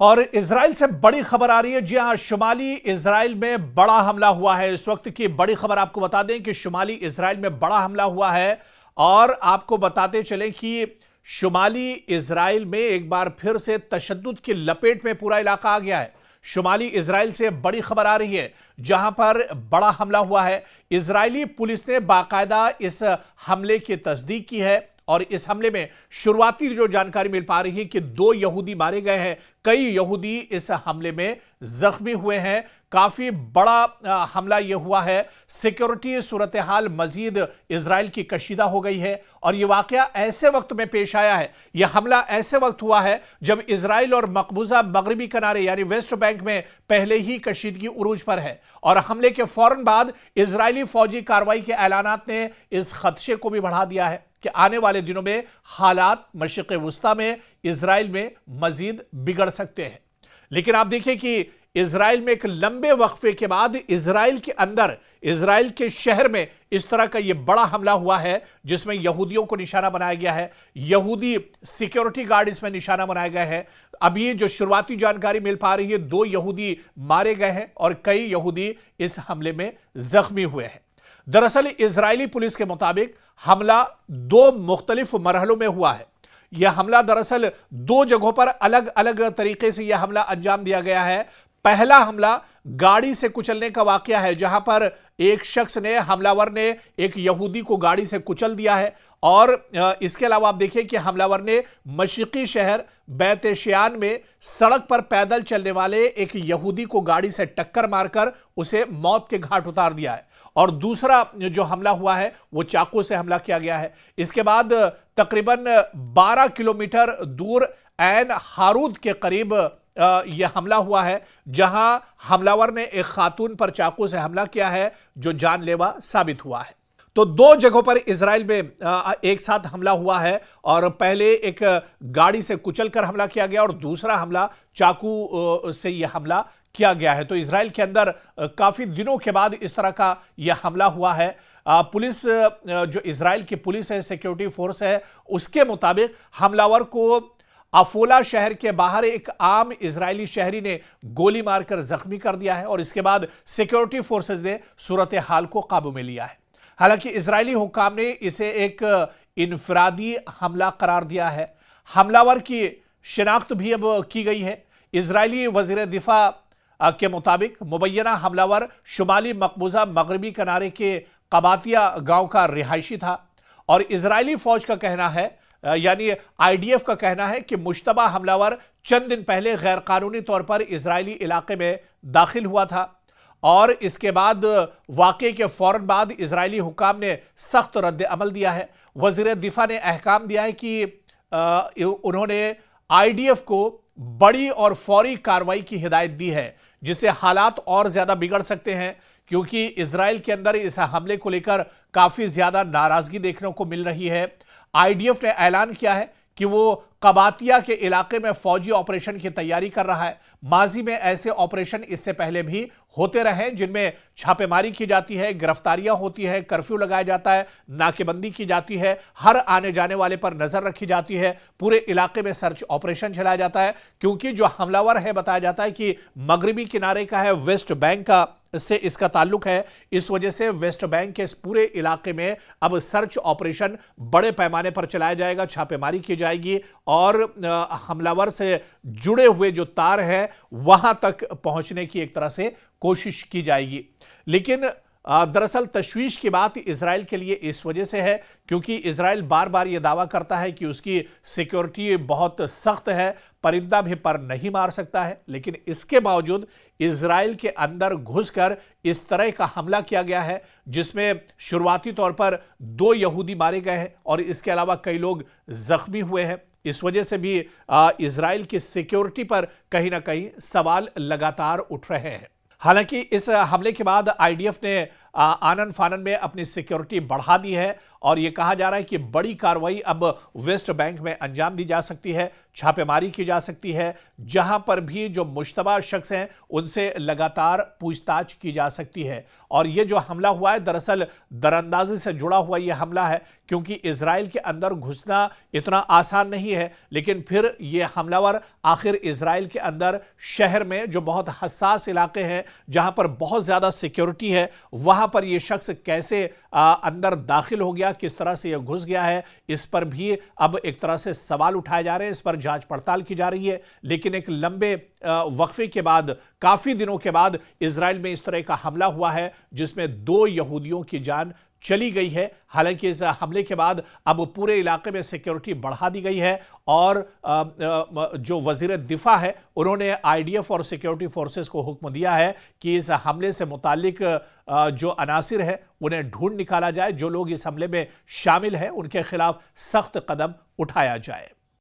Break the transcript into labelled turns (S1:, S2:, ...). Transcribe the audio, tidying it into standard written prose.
S1: और इजराइल से बड़ी खबर आ रही है। जी हां, शुमाली इजराइल में बड़ा हमला हुआ है। इस वक्त की बड़ी खबर आपको बता दें कि शुमाली इजराइल में बड़ा हमला हुआ है। और आपको बताते चलें कि शुमाली इजराइल में एक बार फिर से तशद्दुद की लपेट में पूरा इलाका आ गया है। शुमाली इजराइल से बड़ी खबर आ रही है जहां पर बड़ा हमला हुआ है। इजरायली पुलिस ने बाकायदा इस हमले की तस्दीक की है और इस हमले में शुरुआती जो जानकारी मिल पा रही है कि 2 यहूदी मारे गए हैं, कई यहूदी इस हमले में जख्मी हुए हैं। काफी बड़ा हमला यह हुआ है। सिक्योरिटी सूरत हाल मजीद इजराइल की कशीदा हो गई है और यह वाकया ऐसे वक्त में पेश आया है, यह हमला ऐसे वक्त हुआ है जब इजराइल और मकबूजा मगरबी किनारे यानी वेस्ट बैंक में पहले ही कशीदगी उरूज पर है। और हमले के फौरन बाद इजरायली फौजी कार्रवाई के ऐलानात ने इस खदशे को भी बढ़ा दिया है कि आने वाले दिनों में हालात मशरिक़ वुस्ता में इजराइल में मजीद बिगड़ सकते हैं। लेकिन आप देखिए कि इजराइल में एक लंबे वक्फे के बाद इजराइल के अंदर, इजराइल के शहर में इस तरह का यह बड़ा हमला हुआ है जिसमें यहूदियों को निशाना बनाया गया है। यहूदी सिक्योरिटी गार्ड इसमें निशाना बनाए गए हैं। अभी जो शुरुआती जानकारी मिल पा रही है, 2 यहूदी मारे गए हैं और कई यहूदी इस हमले में जख्मी हुए हैं। दरअसल इजरायली पुलिस के मुताबिक हमला 2 मुख्तलिफ मरहलों में हुआ है। यह हमला दरअसल 2 जगहों पर अलग अलग तरीके से यह हमला अंजाम दिया गया है। पहला हमला गाड़ी से कुचलने का वाकया है जहां पर एक शख्स ने, हमलावर ने एक यहूदी को गाड़ी से कुचल दिया है। और इसके अलावा आप देखिए कि हमलावर ने मशरिकी शहर बैत शियान में सड़क पर पैदल चलने वाले एक यहूदी को गाड़ी से टक्कर मारकर उसे मौत के घाट उतार दिया है। और दूसरा जो हमला हुआ है वो चाकू से हमला किया गया है। इसके बाद तकरीबन 12 किलोमीटर दूर ऐन हारूद के करीब यह हमला हुआ है जहां हमलावर ने एक खातून पर चाकू से हमला किया है जो जानलेवा साबित हुआ है। तो 2 जगहों पर इजराइल में एक साथ हमला हुआ है और पहले एक गाड़ी से कुचलकर हमला किया गया और दूसरा हमला चाकू से यह हमला किया गया है। तो इजराइल के अंदर काफी दिनों के बाद इस तरह का यह हमला हुआ है। पुलिस, जो इजराइल की पुलिस है, सिक्योरिटी फोर्स है, उसके मुताबिक हमलावर को अफोला शहर के बाहर एक आम इजरायली शहरी ने गोली मारकर जख्मी कर दिया है और इसके बाद सिक्योरिटी फोर्सेस ने सूरत हाल को काबू में लिया है। हालांकि इजरायली हुक्काम ने इसे एक इनफरादी हमला करार दिया है। हमलावर की शिनाख्त भी अब की गई है। इजरायली वजीर दिफा के मुताबिक मुबैना हमलावर शुमाली मकबूजा मगरबी किनारे के कबातिया गांव का रिहायशी था और इजरायली फौज का कहना है, यानी आईडीएफ का कहना है कि मुश्तबा हमलावर चंद दिन पहले गैर कानूनी तौर पर इजरायली इलाके में दाखिल हुआ था। और इसके बाद वाकये के फौरन बाद इजरायली हुक्काम ने सख्त रद्द अमल दिया है। वजीर दिफा ने अहकाम दिया है कि उन्होंने आईडीएफ को बड़ी और फौरी कार्रवाई की हिदायत दी है जिससे हालात और ज्यादा बिगड़ सकते हैं, क्योंकि इजराइल के अंदर इस हमले को लेकर काफी ज्यादा नाराजगी देखने को मिल रही है। आईडीएफ ने ऐलान किया है कि वो कबातिया के इलाके में फौजी ऑपरेशन की तैयारी कर रहा है। माजी में ऐसे ऑपरेशन इससे पहले भी होते रहे जिनमें छापेमारी की जाती है, गिरफ्तारियां होती है, कर्फ्यू लगाया जाता है, नाकेबंदी की जाती है, हर आने जाने वाले पर नजर रखी जाती है, पूरे इलाके में सर्च ऑपरेशन चलाया जाता है। क्योंकि जो हमलावर है बताया जाता है कि मगरबी किनारे का है, वेस्ट बैंक का से इसका ताल्लुक है। इस वजह से वेस्ट बैंक के इस पूरे इलाके में अब सर्च ऑपरेशन बड़े पैमाने पर चलाया जाएगा, छापेमारी की जाएगी और हमलावर से जुड़े हुए जो तार है वहां तक पहुंचने की एक तरह से कोशिश की जाएगी। लेकिन दरअसल तशवीश की बात इजराइल के लिए इस वजह से है क्योंकि इजराइल बार बार यह दावा करता है कि उसकी सिक्योरिटी बहुत सख्त है, परिंदा भी पर नहीं मार सकता है। लेकिन इसके बावजूद इजराइल के अंदर घुसकर इस तरह का हमला किया गया है जिसमें शुरुआती तौर पर 2 यहूदी मारे गए हैं और इसके अलावा कई लोग जख्मी हुए हैं। इस वजह से भी इजराइल की सिक्योरिटी पर कहीं ना कहीं सवाल लगातार उठ रहे हैं। हालांकि इस हमले के बाद आईडीएफ ने आनन फानन में अपनी सिक्योरिटी बढ़ा दी है और यह कहा जा रहा है कि बड़ी कार्रवाई अब वेस्ट बैंक में अंजाम दी जा सकती है। छापेमारी की जा सकती है। जहां पर भी जो मुश्तबा शख्स हैं उनसे लगातार पूछताछ की जा सकती है। और यह जो हमला हुआ है दरअसल दरअंदाजी से जुड़ा हुआ यह हमला है, क्योंकि इजराइल के अंदर घुसना इतना आसान नहीं है। लेकिन फिर यह हमलावर आखिर इजराइल के अंदर शहर में जो बहुत हसास इलाके हैं, जहां पर बहुत ज्यादा सिक्योरिटी है, वहां पर यह शख्स कैसे अंदर दाखिल हो गया, किस तरह से यह घुस गया है, इस पर भी अब एक तरह से सवाल उठाए जा रहे हैं। इस पर जांच पड़ताल की जा रही है। लेकिन एक लंबे वक्फे के बाद, काफी दिनों के बाद इजराइल में इस तरह का हमला हुआ है जिसमें 2 यहूदियों की जान चली गई है। हालांकि इस हमले के बाद अब पूरे इलाके में सिक्योरिटी बढ़ा दी गई है और जो वजीर दिफा है उन्होंने आईडीएफ और सिक्योरिटी फोर्सेस को हुक्म दिया है कि इस हमले से मुतालिक जो अनासिर है उन्हें ढूंढ निकाला जाए। जो लोग इस हमले में शामिल हैं उनके खिलाफ सख्त कदम उठाया जाए।